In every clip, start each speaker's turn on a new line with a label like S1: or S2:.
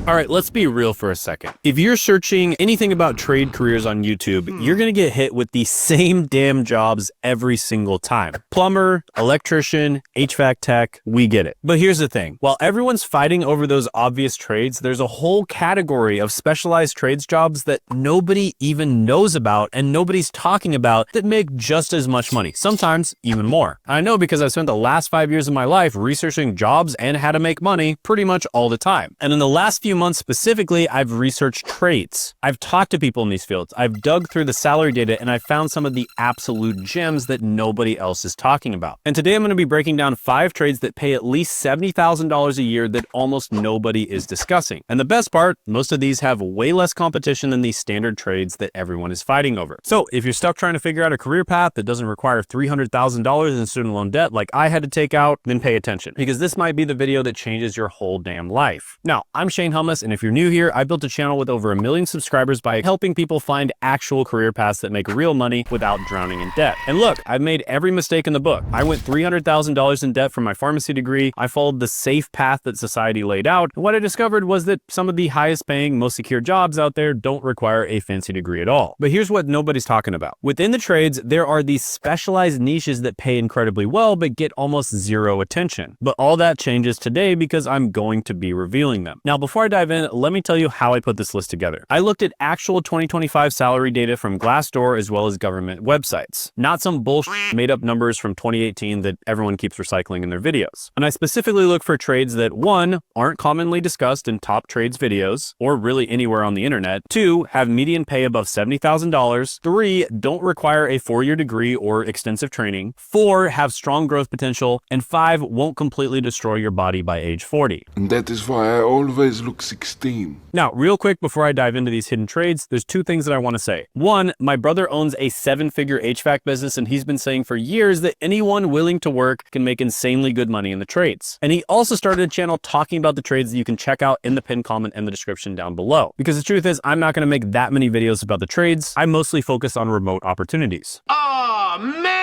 S1: All right, let's be real for a second. If you're searching anything about trade careers on YouTube, you're gonna get hit with the same damn jobs every single time. Plumber, electrician, HVAC tech, we get it. But here's the thing. While everyone's fighting over those obvious trades, there's a whole category of specialized trades jobs that nobody even knows about and nobody's talking about that make just as much money, sometimes even more. I know because I've spent the last 5 years of my life researching jobs and how to make money pretty much all the time. And in the last few months specifically, I've researched trades. I've talked to people in these fields. I've dug through the salary data and I found some of the absolute gems that nobody else is talking about. And today I'm going to be breaking down 5 trades that pay at least $70,000 a year that almost nobody is discussing. And the best part, most of these have way less competition than these standard trades that everyone is fighting over. So if you're stuck trying to figure out a career path that doesn't require $300,000 in student loan debt like I had to take out, then pay attention, because this might be the video that changes your whole damn life. Now, I'm Shane Hummus, and if you're new here, I built a channel with over 1 million subscribers by helping people find actual career paths that make real money without drowning in debt. And look, I've made every mistake in the book. I went $300,000 in debt from my pharmacy degree. I followed the safe path that society laid out. And what I discovered was that some of the highest paying, most secure jobs out there don't require a fancy degree at all. But here's what nobody's talking about. Within the trades, there are these specialized niches that pay incredibly well, but get almost zero attention. But all that changes today because I'm going to be revealing them. Now, before I dive in, let me tell you how I put this list together. I looked at actual 2025 salary data from Glassdoor as well as government websites, not some bullshit made up numbers from 2018 that everyone keeps recycling in their videos. And I specifically look for trades that 1, aren't commonly discussed in top trades videos or really anywhere on the internet, 2, have median pay above $70,000, 3, don't require a 4-year degree or extensive training, 4, have strong growth potential, and 5, won't completely destroy your body by age 40.
S2: And that is why I always look 16.
S1: Now, real quick before I dive into these hidden trades, there's 2 things that I want to say. 1, my brother owns a 7-figure HVAC business, and he's been saying for years that anyone willing to work can make insanely good money in the trades. And he also started a channel talking about the trades that you can check out in the pinned comment and the description down below. Because the truth is, I'm not going to make that many videos about the trades. I mostly focus on remote opportunities.
S3: Oh, man!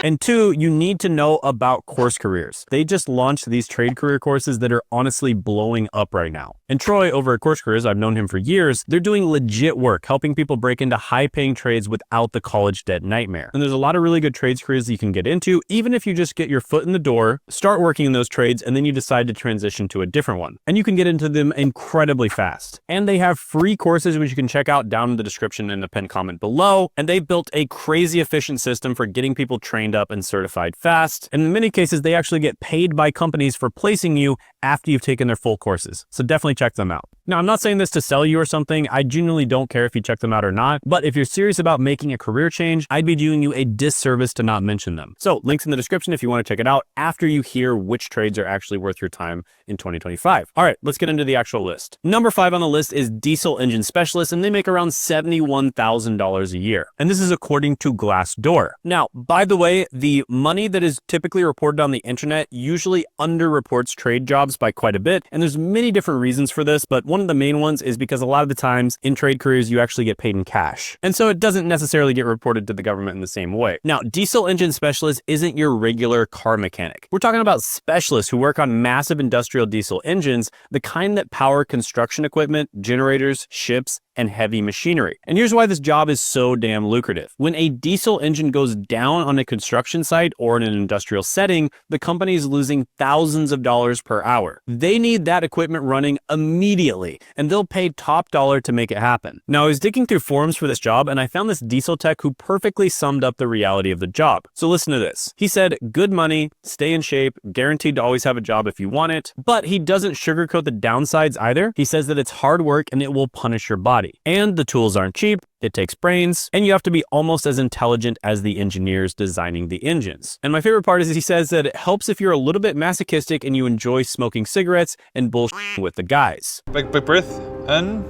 S1: And 2, you need to know about course careers. They just launched these trade career courses that are honestly blowing up right now. And Troy over at Course Careers, I've known him for years, they're doing legit work, helping people break into high-paying trades without the college debt nightmare. And there's a lot of really good trades careers that you can get into, even if you just get your foot in the door, start working in those trades, and then you decide to transition to a different one. And you can get into them incredibly fast. And they have free courses, which you can check out down in the description and the pinned comment below. And they built a crazy efficient system for getting people trained up and certified fast. And in many cases, they actually get paid by companies for placing you after you've taken their full courses. So definitely check them out. Now, I'm not saying this to sell you or something. I genuinely don't care if you check them out or not. But if you're serious about making a career change, I'd be doing you a disservice to not mention them. So links in the description if you want to check it out after you hear which trades are actually worth your time in 2025. All right, let's get into the actual list. Number 5 on the list is diesel engine specialist, and they make around $71,000 a year. And this is according to Glassdoor. Now, by the way, the money that is typically reported on the internet usually underreports trade jobs by quite a bit. And there's many different reasons for this, but one of the main ones is because a lot of the times in trade careers, you actually get paid in cash. And so it doesn't necessarily get reported to the government in the same way. Now, diesel engine specialist isn't your regular car mechanic. We're talking about specialists who work on massive industrial diesel engines, the kind that power construction equipment, generators, ships, and heavy machinery. And here's why this job is so damn lucrative. When a diesel engine goes down on a construction site or in an industrial setting, the company is losing thousands of dollars per hour. They need that equipment running immediately, and they'll pay top dollar to make it happen. Now, I was digging through forums for this job, and I found this diesel tech who perfectly summed up the reality of the job. So listen to this. He said, good money, stay in shape, guaranteed to always have a job if you want it, but he doesn't sugarcoat the downsides either. He says that it's hard work and it will punish your body. And the tools aren't cheap, it takes brains, and you have to be almost as intelligent as the engineers designing the engines. And my favorite part is he says that it helps if you're a little bit masochistic and you enjoy smoking cigarettes and bullshitting with the guys.
S4: Big breath in.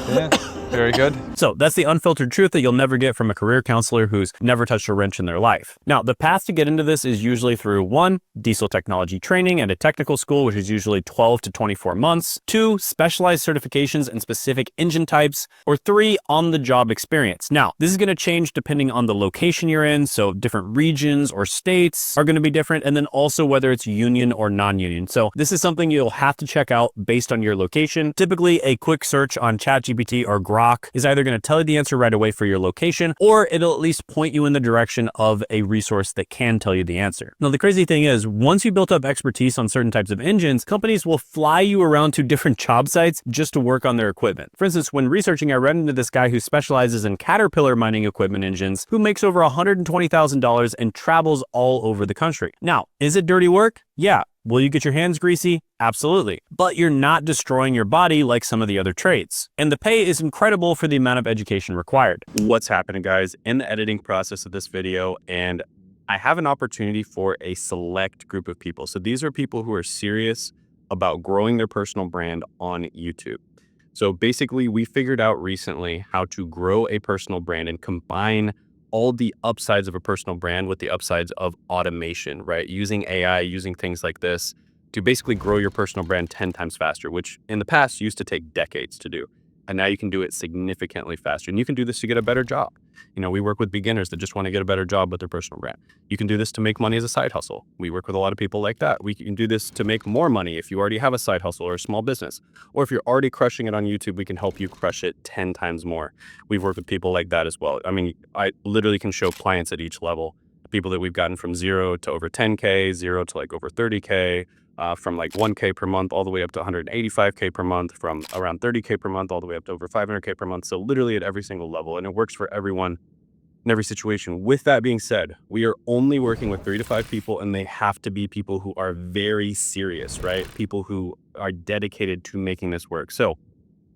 S4: Yeah.
S3: Very good.
S1: So that's the unfiltered truth that you'll never get from a career counselor who's never touched a wrench in their life. Now, the path to get into this is usually through 1, diesel technology training at a technical school, which is usually 12 to 24 months, 2, specialized certifications in specific engine types, or 3, on-the-job experience. Now, this is going to change depending on the location you're in, so different regions or states are going to be different, and then also whether it's union or non-union. So this is something you'll have to check out based on your location. Typically, a quick search on ChatGPT or Grok is either going to tell you the answer right away for your location, or it'll at least point you in the direction of a resource that can tell you the answer. Now, the crazy thing is, once you built up expertise on certain types of engines, companies will fly you around to different job sites just to work on their equipment. For instance, when researching, I ran into this guy who specializes in Caterpillar mining equipment engines, who makes over $120,000 and travels all over the country. Now, is it dirty work? Yeah. Will you get your hands greasy? Absolutely. But you're not destroying your body like some of the other trades. And the pay is incredible for the amount of education required. What's happening, guys? In the editing process of this video, and I have an opportunity for a select group of people. So these are people who are serious about growing their personal brand on YouTube. So basically, we figured out recently how to grow a personal brand and combine all the upsides of a personal brand with the upsides of automation, right? Using AI, using things like this to basically grow your personal brand 10 times faster, which in the past used to take decades to do. And now you can do it significantly faster. And you can do this to get a better job. You know, we work with beginners that just want to get a better job with their personal brand. You can do this to make money as a side hustle. We work with a lot of people like that. We can do this to make more money if you already have a side hustle or a small business. Or if you're already crushing it on YouTube, we can help you crush it 10 times more. We've worked with people like that as well. I mean, I literally can show clients at each level. People that we've gotten from 0 to over 10K, 0 to like over 30K, from like 1K per month all the way up to 185K per month, from around 30K per month all the way up to over 500K per month. So literally at every single level, and it works for everyone in every situation. With that being said, we are only working with 3 to 5 people, and they have to be people who are very serious, right? People who are dedicated to making this work. So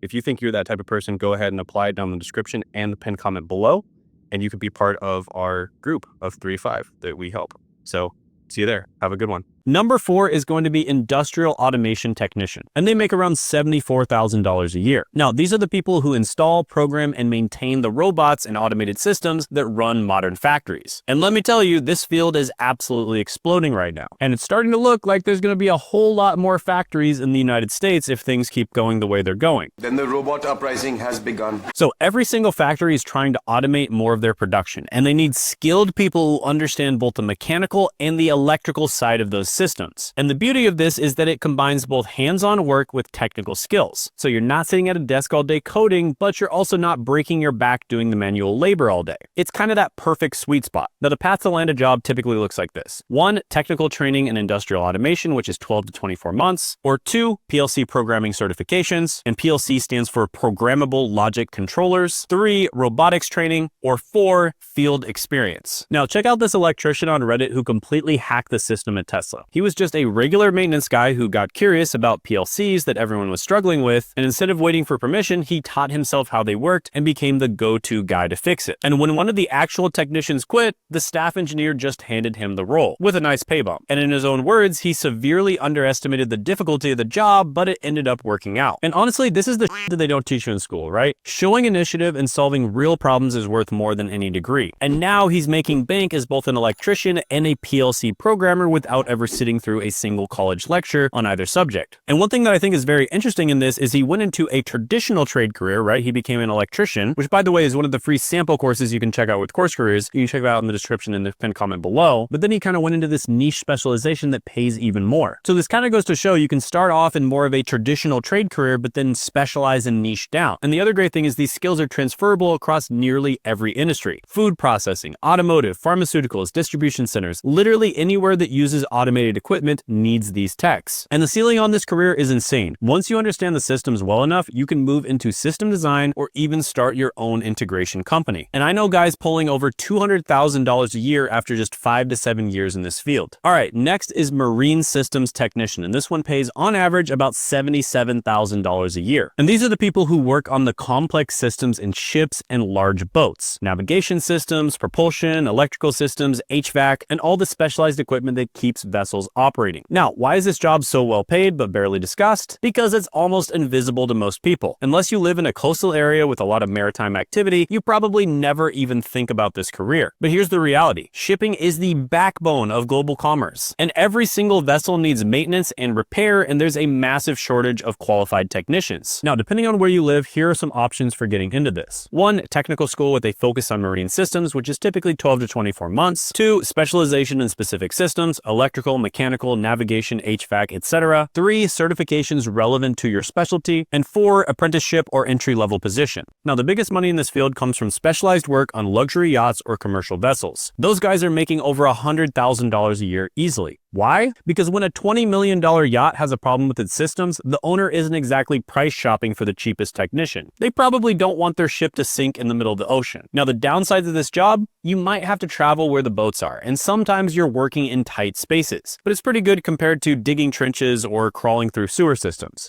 S1: if you think you're that type of person, go ahead and apply it down in the description and the pinned comment below, and you can be part of our group of 3 to 5 that we help. So see you there. Have a good one. Number 4 is going to be industrial automation technician, and they make around $74,000 a year. Now, these are the people who install, program, and maintain the robots and automated systems that run modern factories. And let me tell you, this field is absolutely exploding right now. And it's starting to look like there's going to be a whole lot more factories in the United States if things keep going the way they're going.
S4: Then the robot uprising has begun.
S1: So every single factory is trying to automate more of their production, and they need skilled people who understand both the mechanical and the electrical side of those systems. And the beauty of this is that it combines both hands-on work with technical skills. So you're not sitting at a desk all day coding, but you're also not breaking your back doing the manual labor all day. It's kind of that perfect sweet spot. Now, the path to land a job typically looks like this. 1, technical training in industrial automation, which is 12 to 24 months, or 2, PLC programming certifications, and PLC stands for programmable logic controllers, 3, robotics training, or 4, field experience. Now, check out this electrician on Reddit who completely hacked the system at Tesla. He was just a regular maintenance guy who got curious about PLCs that everyone was struggling with, and instead of waiting for permission, he taught himself how they worked and became the go-to guy to fix it. And when one of the actual technicians quit, the staff engineer just handed him the role with a nice pay bump. And in his own words, he severely underestimated the difficulty of the job, but it ended up working out. And honestly, this is the shit that they don't teach you in school, right? Showing initiative and solving real problems is worth more than any degree. And now he's making bank as both an electrician and a PLC programmer without ever sitting through a single college lecture on either subject. And one thing that I think is very interesting in this is he went into a traditional trade career, right? He became an electrician, which by the way is one of the free sample courses you can check out with Course Careers. You can check it out in the description in the pinned comment below. But then he kind of went into this niche specialization that pays even more. So this kind of goes to show you can start off in more of a traditional trade career, but then specialize and niche down. And the other great thing is these skills are transferable across nearly every industry. Food processing, automotive, pharmaceuticals, distribution centers, literally anywhere that uses automated equipment needs these techs. And the ceiling on this career is insane. Once you understand the systems well enough, you can move into system design or even start your own integration company. And I know guys pulling over $200,000 a year after just 5 to 7 years in this field. All right, next is marine systems technician, and this one pays on average about $77,000 a year. And these are the people who work on the complex systems in ships and large boats, navigation systems, propulsion, electrical systems, HVAC, and all the specialized equipment that keeps vessels vessels operating. Now, why is this job so well paid but barely discussed? Because it's almost invisible to most people. Unless you live in a coastal area with a lot of maritime activity, you probably never even think about this career. But here's the reality. Shipping is the backbone of global commerce, and every single vessel needs maintenance and repair, and there's a massive shortage of qualified technicians. Now, depending on where you live, here are some options for getting into this. 1, technical school with a focus on marine systems, which is typically 12 to 24 months. 2, specialization in specific systems, electrical, mechanical, navigation, HVAC, etc. 3, certifications relevant to your specialty. And 4, apprenticeship or entry-level position. Now, the biggest money in this field comes from specialized work on luxury yachts or commercial vessels. Those guys are making over $100,000 a year easily. Why? Because when a $20 million yacht has a problem with its systems, the owner isn't exactly price shopping for the cheapest technician. They probably don't want their ship to sink in the middle of the ocean. Now, the downsides of this job, you might have to travel where the boats are, and sometimes you're working in tight spaces. But it's pretty good compared to digging trenches or crawling through sewer systems.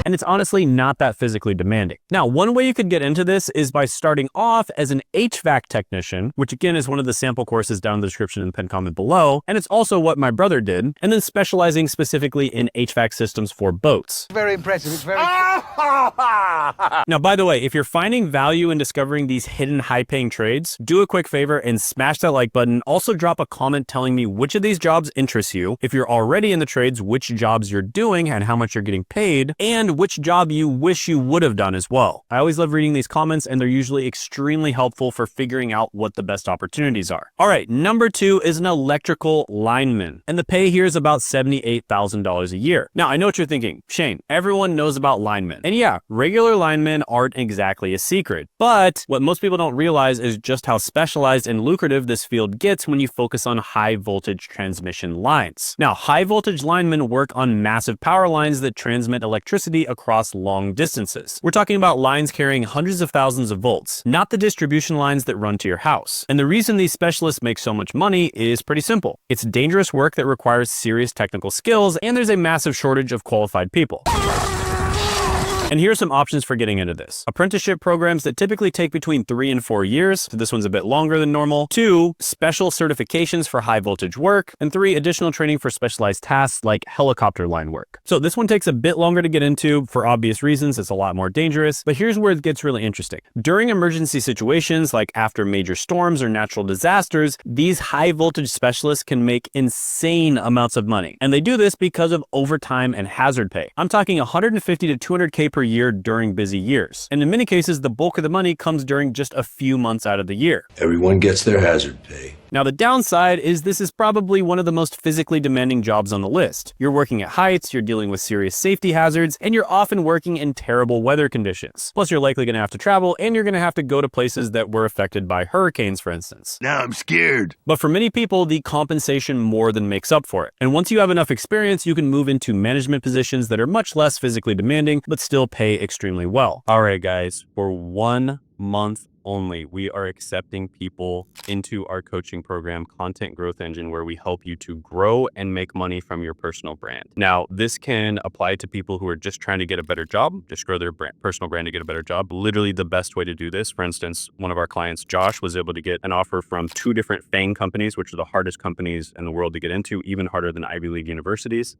S1: And it's honestly not that physically demanding. Now, one way you could get into this is by starting off as an HVAC technician, which again is one of the sample courses down in the description in the pinned comment below, and it's also what my brother did, and then specializing specifically in HVAC systems for boats.
S3: Very impressive. It's very...
S1: Now, by the way, if you're finding value in discovering these hidden high-paying trades, do a quick favor and smash that like button. Also drop a comment telling me which of these jobs interests you, if you're already in the trades, which jobs you're doing and how much you're getting paid, and which job you wish you would have done as well. I always love reading these comments, and they're usually extremely helpful for figuring out what the best opportunities are. All right, number 2 is an electrical lineman, and the pay here is about $78,000 a year. Now, I know what you're thinking. Shane, everyone knows about linemen. And yeah, regular linemen aren't exactly a secret, but what most people don't realize is just how specialized and lucrative this field gets when you focus on high voltage transmission lines. Now, high voltage linemen work on massive power lines that transmit electricity across long distances. We're talking about lines carrying hundreds of thousands of volts, not the distribution lines that run to your house. And the reason these specialists make so much money is pretty simple. It's dangerous work that requires serious technical skills, and there's a massive shortage of qualified people. And here are some options for getting into this. Apprenticeship programs that typically take between 3 and 4 years. So this one's a bit longer than normal. 2, special certifications for high voltage work. And 3, additional training for specialized tasks like helicopter line work. So this one takes a bit longer to get into for obvious reasons. It's a lot more dangerous, but here's where it gets really interesting. During emergency situations, like after major storms or natural disasters, these high voltage specialists can make insane amounts of money. And they do this because of overtime and hazard pay. I'm talking 150 to 200K per year during busy years. And in many cases, the bulk of the money comes during just a few months out of the year.
S5: Everyone gets their hazard pay.
S1: Now, the downside is this is probably one of the most physically demanding jobs on the list. You're working at heights, you're dealing with serious safety hazards, and you're often working in terrible weather conditions. Plus, you're likely going to have to travel, and you're going to have to go to places that were affected by hurricanes, for instance.
S5: Now I'm scared.
S1: But for many people, the compensation more than makes up for it. And once you have enough experience, you can move into management positions that are much less physically demanding, but still pay extremely well. All right, guys, for 1 month only, we are accepting people into our coaching program, Content Growth Engine, where we help you to grow and make money from your personal brand. Now, this can apply to people who are just trying to get a better job, just grow their personal brand to get a better job. Literally the best way to do this. For instance, one of our clients, Josh, was able to get an offer from 2 different FANG companies, which are the hardest companies in the world to get into, even harder than Ivy League universities.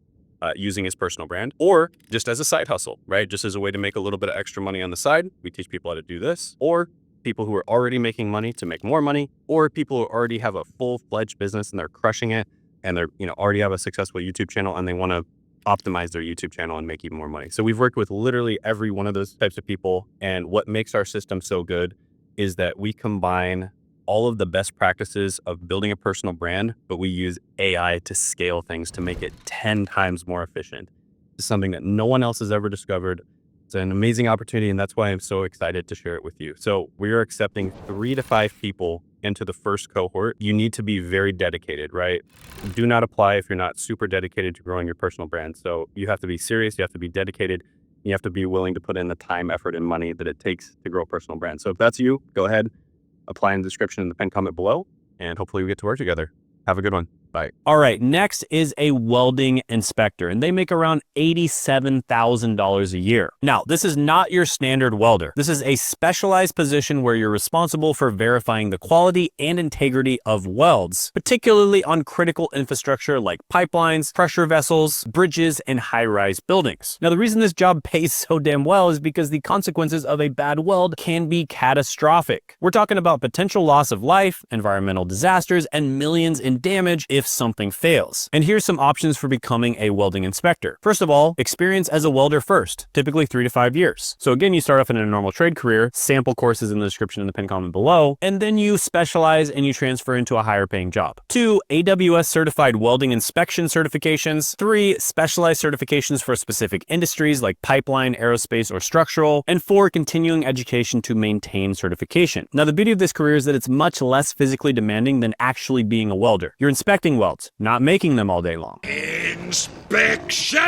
S1: Using his personal brand, or just as a side hustle, right? Just as a way to make a little bit of extra money on the side. We teach people how to do this, or people who are already making money to make more money, or people who already have a full-fledged business and they're crushing it, and they're, already have a successful YouTube channel and they want to optimize their YouTube channel and make even more money. So we've worked with literally every one of those types of people. And what makes our system so good is that we combine all of the best practices of building a personal brand, but we use AI to scale things to make it 10 times more efficient. It's something that no one else has ever discovered. It's an amazing opportunity, and that's why I'm so excited to share it with you. So we are accepting 3 to 5 people into the first cohort. You need to be very dedicated, right? Do not apply if you're not super dedicated to growing your personal brand. So you have to be serious, you have to be dedicated, you have to be willing to put in the time, effort, and money that it takes to grow a personal brand. So if that's you, go ahead, apply in the description in the pinned comment below, and hopefully we get to work together. Have a good one. Bye. All right, next is a welding inspector, and they make around $87,000 a year. Now, this is not your standard welder. This is a specialized position where you're responsible for verifying the quality and integrity of welds, particularly on critical infrastructure like pipelines, pressure vessels, bridges, and high-rise buildings. Now, the reason this job pays so damn well is because the consequences of a bad weld can be catastrophic. We're talking about potential loss of life, environmental disasters, and millions in damage if something fails. And here's some options for becoming a welding inspector. First of all, experience as a welder first, typically 3 to 5 years. So again, you start off in a normal trade career, sample courses in the description in the pinned comment below, and then you specialize and you transfer into a higher paying job. 2, AWS certified welding inspection certifications. 3, specialized certifications for specific industries like pipeline, aerospace, or structural. And 4, continuing education to maintain certification. Now, the beauty of this career is that it's much less physically demanding than actually being a welder. You're inspecting welds, not making them all day long.
S5: Inspection!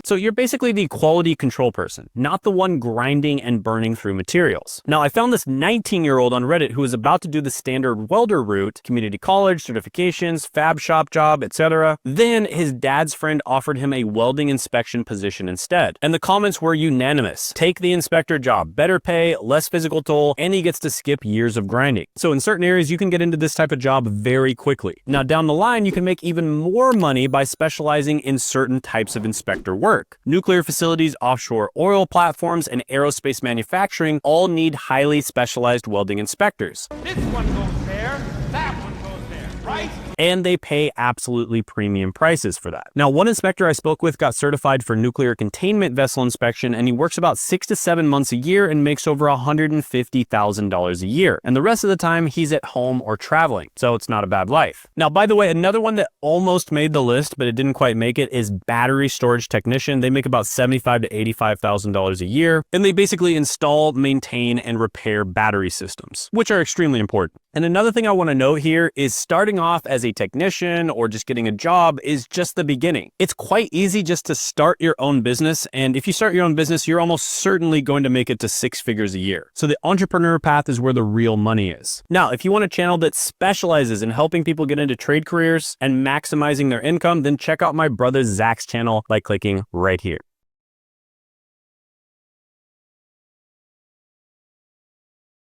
S1: So you're basically the quality control person, not the one grinding and burning through materials. Now, I found this 19-year-old on Reddit who was about to do the standard welder route, community college, certifications, fab shop job, etc. Then his dad's friend offered him a welding inspection position instead. And the comments were unanimous. Take the inspector job, better pay, less physical toll, and he gets to skip years of grinding. So in certain areas, you can get into this type of job very quickly. Now, down the line, you can make even more money by specializing in certain types of inspector work. Nuclear facilities, offshore oil platforms, and aerospace manufacturing all need highly specialized welding inspectors.
S3: This one goes there, that one goes there, right?
S1: And they pay absolutely premium prices for that. Now, one inspector I spoke with got certified for nuclear containment vessel inspection, and he works about 6 to 7 months a year and makes over $150,000 a year. And the rest of the time, he's at home or traveling, so it's not a bad life. Now, by the way, another one that almost made the list, but it didn't quite make it, is battery storage technician. They make about $75,000 to $85,000 a year, and they basically install, maintain, and repair battery systems, which are extremely important. And another thing I want to note here is starting off as a technician or just getting a job is just the beginning. It's quite easy just to start your own business, and if you start your own business, you're almost certainly going to make it to 6 figures a year. So the entrepreneur path is where the real money is. Now, if you want a channel that specializes in helping people get into trade careers and maximizing their income, then check out my brother Zach's channel by clicking right here.